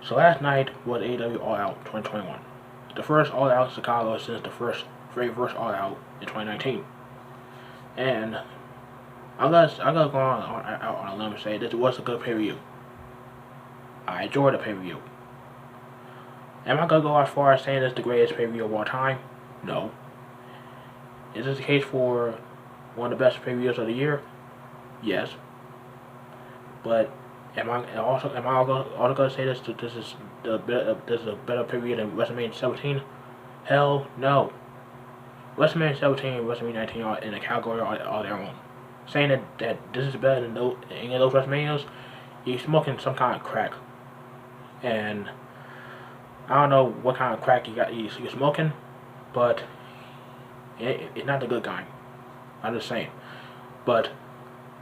So last night was AEW All Out 2021. The first All Out in Chicago since the very first All Out in 2019. And I'm gonna go out on a limb and say this was a good pay-per-view. I enjoyed the pay-per-view. Am I gonna go as far as saying it's the greatest pay-per-view of all time? No. Is this the case for one of the best pay-per-views of the year? Yes. But am I also gonna say this is a better pay-per-view than WrestleMania 17? Hell no. WrestleMania 17 and WrestleMania 19 are in a category all their own. Saying that this is better than any of those WrestleManias, you're smoking some kind of crack. And I don't know what kind of crack you're smoking, but it's not the good kind. I'm just saying. But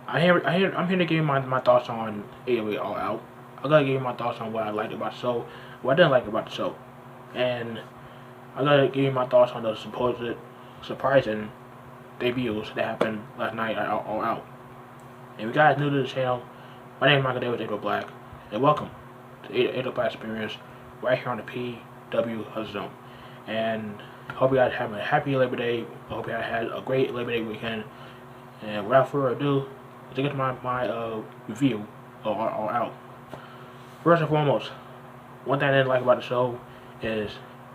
I'm here to give you my thoughts on AEW All Out. I gotta give you my thoughts on what I liked about the show, what I didn't like about the show, and I gotta give you my thoughts on the supposed surprising debuts that happened last night at All Out. And if you guys new to the channel, my name is Michael Davis, April Black, and welcome to the April Black Experience right here on the PW Zone. And I hope you guys have a happy Labor Day. I hope you guys had a great Labor Day weekend. And without further ado, let's get to my review of All Out. First and foremost, one thing I didn't like about the show is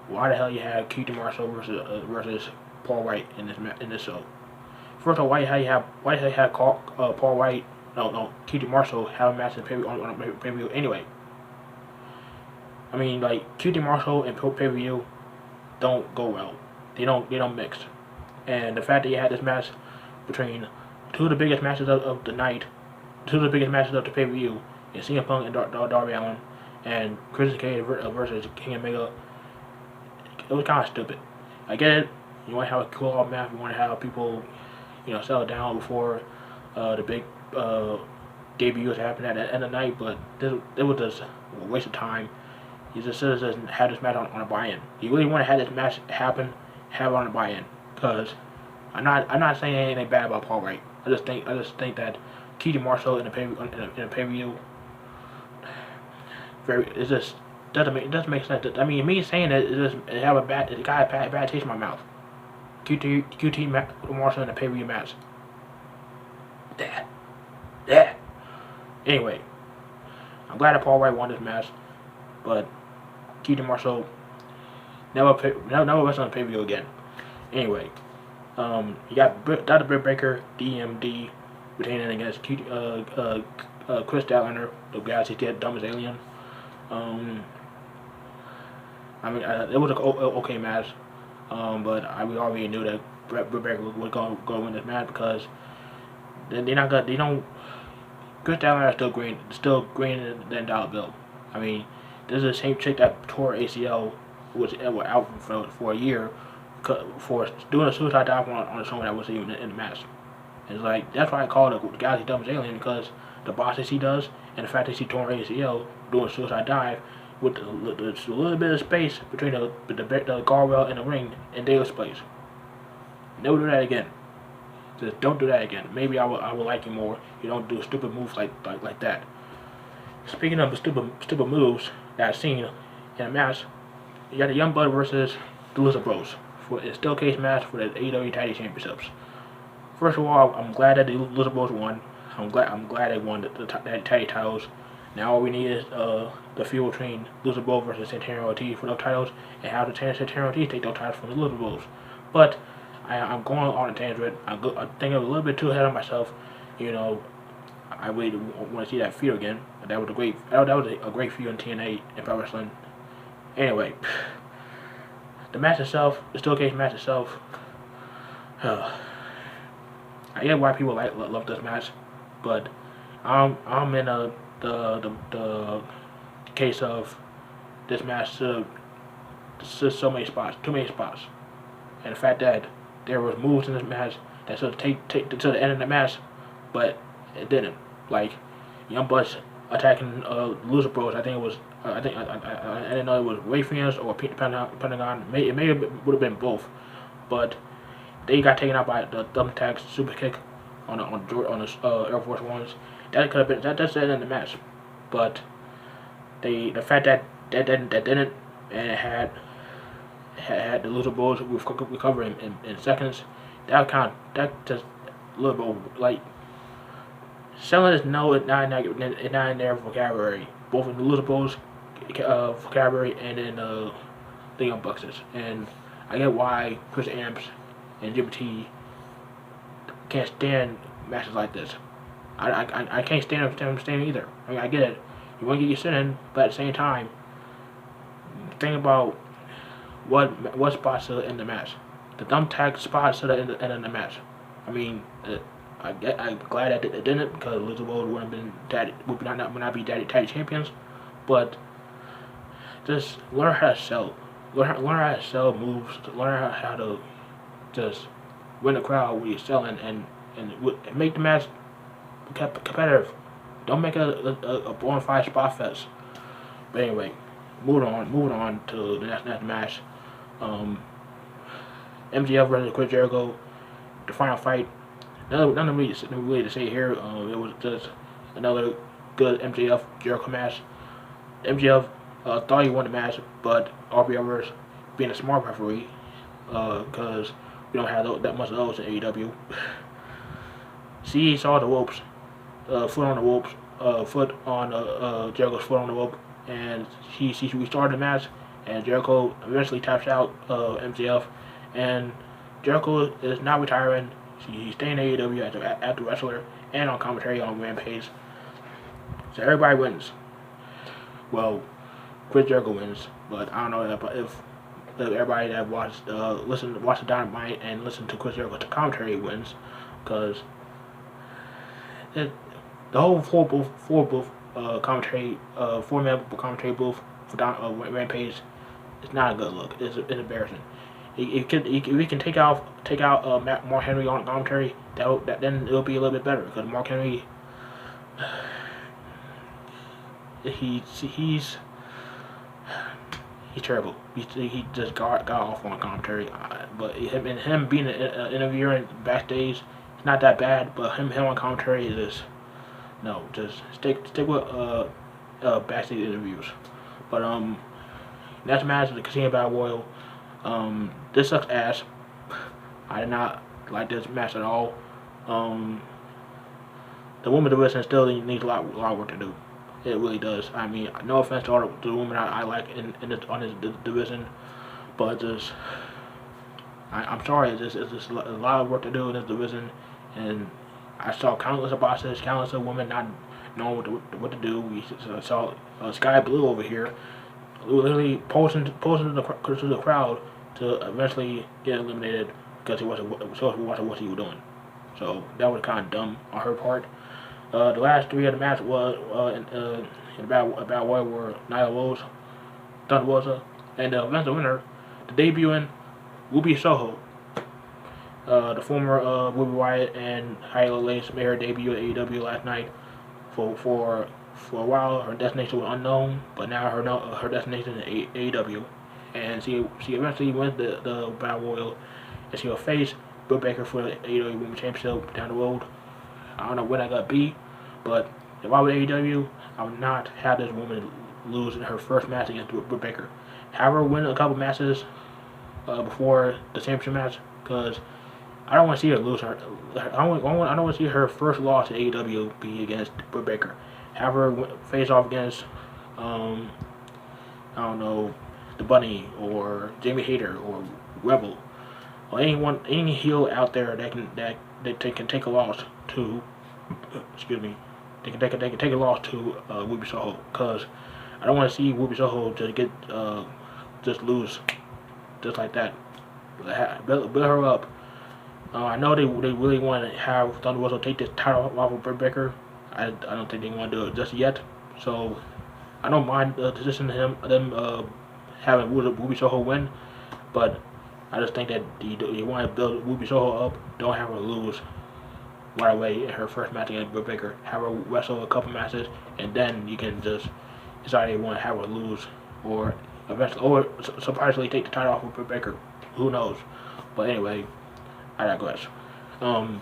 why the hell you had QT Marshall versus Paul White in this show. First of all, why the hell you have Paul White, QT Marshall have a match on a pay-per-view anyway? I mean, like, QT Marshall and pay-per-view don't go well. They don't mix. And the fact that you had this match between two of the biggest matches of the night, two of the biggest matches of the pay-per-view, and CM Punk and Darby Allin, and Christian Cage versus King Omega, it was kind of stupid. I get it. You want to have a cool-off match. You want to have people, settle down before the big debuts happen at the end of the night. But it was just a waste of time. You just should have just had this match on a buy-in. You really want to have this match happen, have it on a buy-in. Because I'm not saying anything bad about Paul White. I just think that QT Marshall in a pay-per-view, it just doesn't make sense. I mean, me saying it got a bad taste in my mouth. QT Marshall in a pay-per-view match. Yeah. Anyway, I'm glad that Paul White won this match, but QT Marshall never wrestled on pay-per-view again. Anyway, you got Dr. Britt Baker, DMD, retaining against Chris Statlander, the guy who's dead dumb as alien. I mean, it was an okay match, but we already knew that Britt Baker was going to win this match because Chris Statlander is still greener than Dollar Bill. I mean, this is the same chick that tore ACL, was out for a year for doing a suicide dive on a show that wasn't even in the match. And it's like, that's why I call the guy who's dumb as alien, because the bosses he does and the fact that he tore ACL doing a suicide dive with a little bit of space between the guardrail and the ring and Davis Place. Never do that again. Just don't do that again. Maybe I will like you more. You don't do stupid moves like that. Speaking of the stupid moves that I've seen in a match, you got the Young Blood versus the Lucha Bros for a steel cage match for the AEW Tag Team Championships. First of all, I'm glad that the Lucha Bros won. I'm glad they won the tag titles. Now all we need is the feud between Lucha Bros versus Santana Ortiz for those titles, and how the Santana Ortiz take those titles from the Lucha Bros. But I'm going on a tangent. I think I'm a little bit too ahead of myself. I really want to see that feud again. That was a great feud in TNA and Pro Wrestling. Anyway, the match itself, the steel cage match itself. I get why people love this match, but I'm in the case of this match to so many spots, too many spots, and the fact that there was moves in this match that should take to the end of the match, but it didn't. Like Young Bucks attacking Lucha Bros. I think it was. I didn't know it was Ray Fiends or Pentagon. It may would have been both, but they got taken out by the thumbtack super kick on the Air Force Ones. That could have been that's the end of the match, but the fact that that didn't, and it had the loser bulls recover in seconds. That just a little bit like selling is no, it's not in their vocabulary, both in the loser bulls vocabulary and in the Young Bucks. And I get why Chris Amps and Jimmy T can't stand matches like this. I can't stand them either. I mean, I get it. You want to get your sin in, but at the same time, think about what spots are in the match. The thumbtack spots that are in the match. I mean, I'm glad that it didn't, because Loser World would not be tag champions. But just learn how to sell. Learn how to sell moves. Learn how to just win the crowd when you're selling, and make the match competitive. Don't make it a bona fide spot fest. But anyway, moving on to the next match. MJF versus Chris Jericho, the final fight. Nothing really to say here. It was just another good MJF Jericho match. MJF thought he won the match, but RB Rivers, being a smart referee, because we don't have that much of those in AEW. He saw the ropes, foot on the ropes, Jericho's foot on the rope, and he restarted the match, and Jericho eventually taps out MJF, and Jericho is not retiring. He's staying in AEW as the wrestler and on commentary on Rampage. So everybody wins. Well, Chris Jericho wins, but I don't know if everybody that watched the Dynamite and listened to Chris Jericho's commentary wins, because the whole four-man commentary booth for Rampage is not a good look. It's embarrassing. If we can take out Mark Henry on commentary, then it'll be a little bit better, because Mark Henry, he's terrible. He just got off on commentary, but him being an interviewer backstage, it's not that bad. But him on commentary is just no. Just stick with backstage interviews. But next match is the Casino Battle Royal. This sucks ass. I did not like this match at all. The women division still needs a lot of work to do. It really does. I mean, no offense to all the women I like on this division, but just I'm sorry. It's just a lot of work to do in this division, and I saw countless bosses, countless of women not knowing what to do. We saw Sky Blue over here, literally posing to the crowd to eventually get eliminated because he wasn't what he was doing. So that was kind of dumb on her part. The last three of the match was in Battle Royal were Nyla Rose, Thunder Rosa, and the eventual winner, the debuting Ruby Soho. The former Ruby Riott and Hyla Lace made her debut at AEW last night. For a while, her destination was unknown, but now her destination is AEW, and she eventually wins the Battle Royal, and she will face Britt Baker for the AEW Women's Championship down the road. I don't know when I got be, but if I was AEW, I would not have this woman lose in her first match against Britt Baker. Have her win a couple matches before the championship match, because I don't want to see her lose her. I don't want to see her first loss at AEW be against Britt Baker. Have her face off against I don't know, the Bunny or Jamie Hayter or Rebel or any heel out there that can take a loss to. Excuse me. They can take a loss to Ruby Soho, because I don't want to see Ruby Soho just lose just like that. Build her up. I know they really want to have Thunder Rosa take this title off of Britt Baker. I don't think they want to do it just yet. So I don't mind positioning them having Ruby Soho win, but I just think that you want to build Ruby Soho up. Don't have her lose right away in her first match against Britt Baker. Have her wrestle a couple matches, and then you can just decide you want to have her lose, or eventually, or surprisingly take the title off of Britt Baker. Who knows? But anyway, I digress. The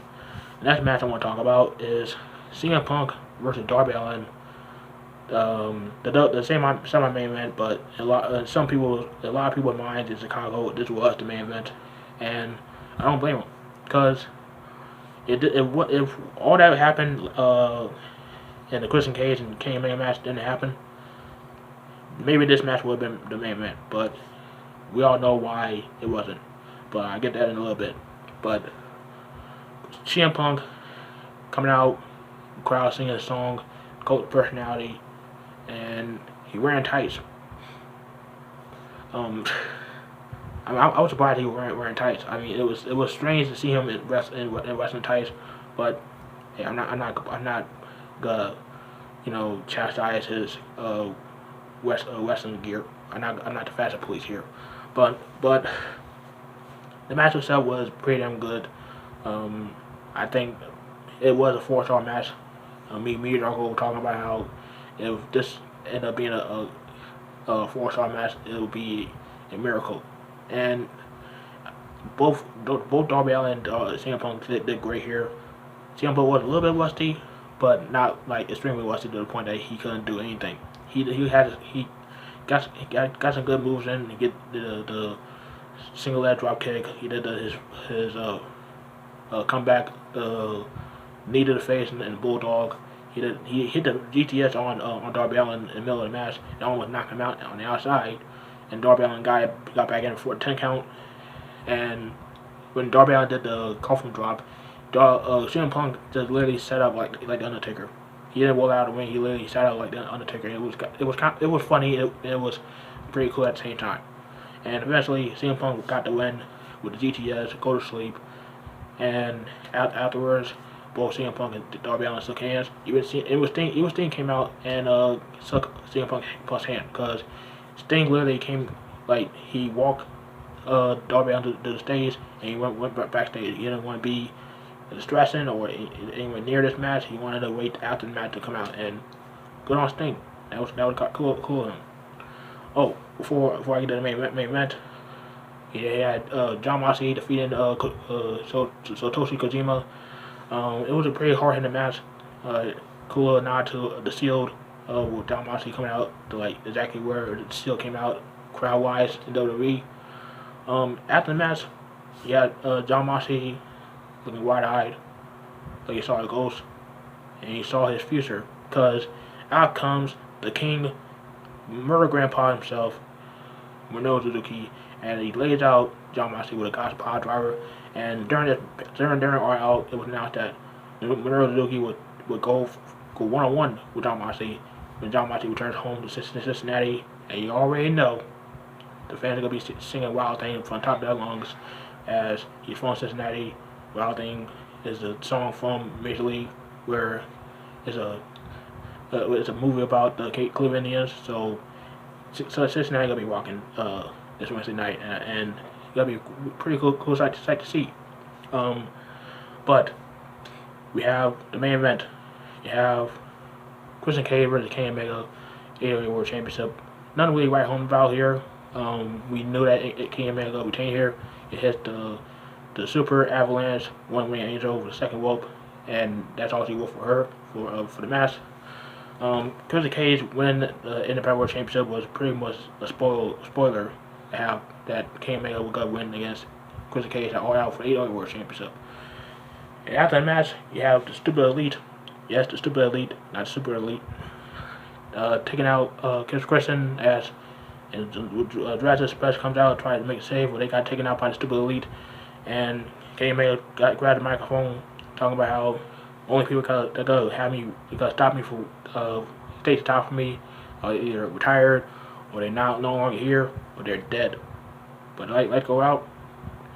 next match I want to talk about is CM Punk versus Darby Allin. the semi main event, but a lot of people's minds in Chicago, this was the main event, and I don't blame them, because if all that happened in the Christian Cage and King Omega match didn't happen, maybe this match would have been the main event, but we all know why it wasn't. But I get that in a little bit. But CM Punk coming out, crowd singing a song, cult personality, and he wearing tights. I was surprised he was wearing tights. I mean, it was strange to see him in wrestling tights, but hey, I'm not gonna chastise his wrestling gear. I'm not the fashion police here, but the match itself was pretty damn good. I think it was a 4-star match. Me and Darko were talking about how if this ended up being a 4-star match, it would be a miracle. And both Darby Allin and CM Punk did great here. CM Punk was a little bit rusty, but not like extremely rusty to the point that he couldn't do anything. He got some good moves in. He get the single leg drop kick. He did his comeback knee to the face and bulldog. He hit the GTS on Darby Allin in the middle of the match and almost knocked him out on the outside. And Darby Allin got back in for a 10 count. And when Darby Allin did the coffin drop, CM Punk just literally set up like the Undertaker. He didn't roll out of the ring. He literally sat out like the Undertaker. It was funny. It was pretty cool at the same time. And eventually, CM Punk got the win with the GTS, go to sleep. And afterwards, both CM Punk and Darby Allin shook hands. Even Sting came out and shook CM Punk's hand, because Sting literally came, like, he walked Darby Allin to the stage and he went backstage. He didn't want to be distressing or anywhere near this match. He wanted to wait after the match to come out, and good on Sting. That was cool of him. Oh, before I get to the main event, he had John Moxley defeating Satoshi Kojima. It was a pretty hard-hitting match. Cool nod to the Shield with John Moxley coming out to like exactly where the Shield came out crowd-wise in WWE. After the match, you had John Moxley looking wide-eyed, like he saw a ghost, and he saw his future, because out comes the King, Murder Grandpa himself, Minoru Suzuki, and he lays out John Moxley with a gospel power driver. And during our out, it was announced that Minoru Suzuki would go one-on-one with John Moxley when John Moxley returns home to Cincinnati. And you already know the fans are gonna be singing "Wild Thing" from top of their lungs as he's from Cincinnati. Wild Thing is a song from Major League, where it's a movie about the Cleveland Indians. So Cincinnati gonna be rocking this Wednesday night, and it's gonna be a pretty cool sight to see. But we have the main event. You have Christian Cage versus King Omega, AEW World Championship. Nothing really right home about here. We knew that King Omega retained here. It hit the Super Avalanche, one ring angel with the second rope, and that's all she wrote for her for the match. Christian Cage winning the Independent World Championship was pretty much a spoiler to have that King Omega would go win against Christian Cage at All Out for the AEW World Championship. And after the match, you have the Stupid Elite. Yes, the Stupid Elite, not the Super Elite. Taking out Christian as Jurassic Express comes out and tries to make a save, but they got taken out by the Stupid Elite. And King Omega grabbed the microphone, talking about how only people that go have me, because stop me from stage to top for me, are either retired or they're no longer here or they're dead. But let go out,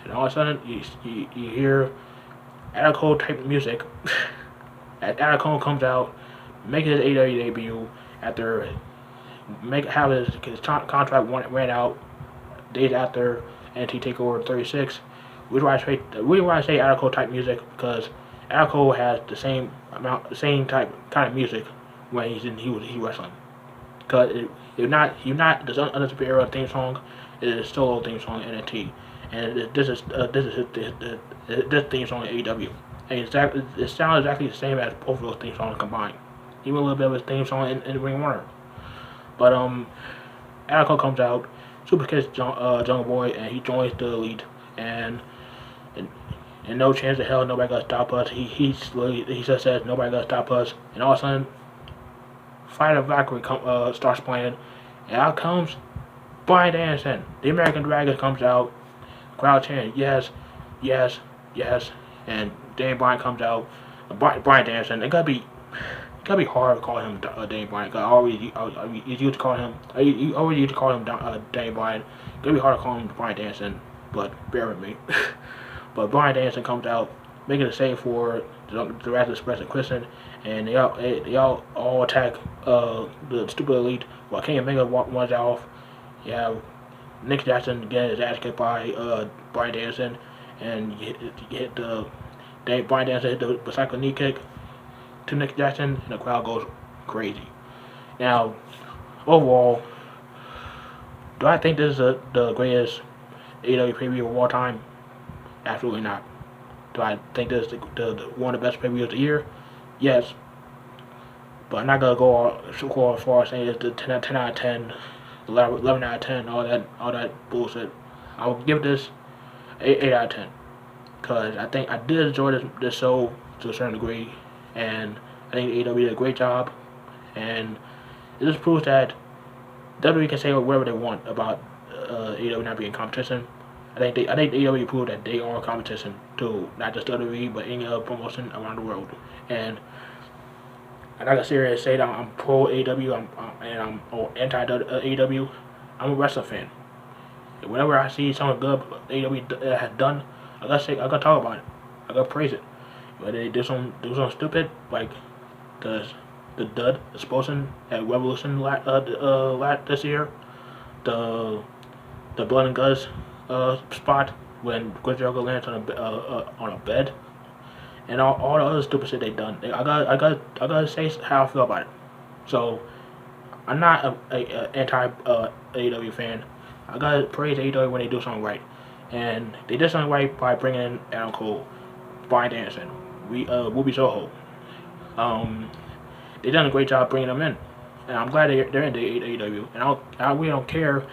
and all of a sudden you hear Adam Cole type music. Adam Cole comes out, making his AEW debut after have his contract ran out days after NXT TakeOver 36. We want to say Adam Cole type music because Adam Cole has the same kind of music when he's wrestling. Because you're not the Undisputed Era theme song. It is solo theme song in NXT, and this is this theme song in AEW. And it sounds exactly the same as both of those theme songs combined. even a little bit of his theme song in Ring of Honor. But Alco comes out, Super Kids Jungle Boy, and he joins the Elite, and and no chance in hell nobody gonna stop us. He just says nobody gonna stop us, and all of a sudden, Fight of Valkyrie starts playing, and out comes Bryan Danielson. The American Dragon comes out, crowd chanting yes, yes, yes, and Daniel Bryan comes out. Bryan Danielson. It gotta be hard to call him Daniel Bryan. Cause I always used to call him. You always used to call him Daniel Bryan. It's gonna be hard to call him Bryan Danielson, but bear with me. But Bryan Danielson comes out, making a save for the rest of Express and Christian, and they all attack the stupid Elite. While Kenny Omega runs off, you have Nick Jackson getting his ass kicked by Bryan Danielson, and Bryan Danielson hit the cycle knee kick to Nick Jackson, and the crowd goes crazy. Now, overall, do I think this is the greatest AEW pay-per-view of all time? Absolutely not. Do I think this is the one of the best pay-per-views of the year? Yes. But I'm not going to go as far as saying it's the 10 out of 10, 11 out of 10, all that bullshit. I will give this 8 out of 10. Because I think I did enjoy this show to a certain degree, and I think AEW did a great job, and it just proves that WWE can say whatever they want about AEW not being competition. I think AEW proved that they are competition to not just WWE but any other promotion around the world. And I'm not gonna sit here and say that I'm pro AEW and I'm anti AEW. I'm a wrestling fan. And whenever I see something good AEW has done, I gotta talk about it. I gotta praise it. But they do something stupid like the dud explosion at Revolution this year, the blood and guts spot when Chris Jericho lands on a bed, and all the other stupid shit they done. I gotta say how I feel about it. So I'm not a anti AEW fan. I gotta praise AEW when they do something right, and they did something right by bringing in Adam Cole, Bryan Danielson, Ruby Soho. They done a great job bringing them in, and I'm glad they're in the AEW. And I really don't care if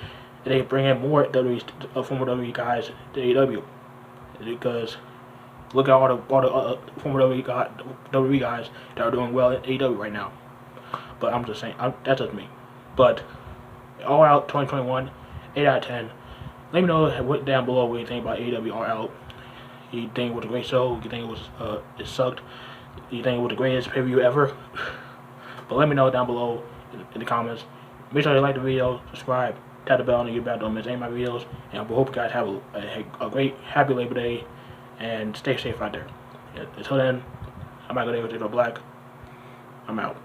they bring in more former WWE guys to AEW, because look at all the former WWE guys that are doing well at AEW right now. But I'm just saying, that's just me. But All Out 2021, 8 out of 10. Let me know down below what you think about AEW All Out. You think it was a great show? You think it sucked? You think it was the greatest pay-per-view ever? But let me know down below in the comments. Make sure you like the video, subscribe, tap the bell on the YouTube don't miss any of my videos. And I hope you guys have a great, happy Labor Day, and stay safe out there. Until then, I'm not going to Black. I'm out.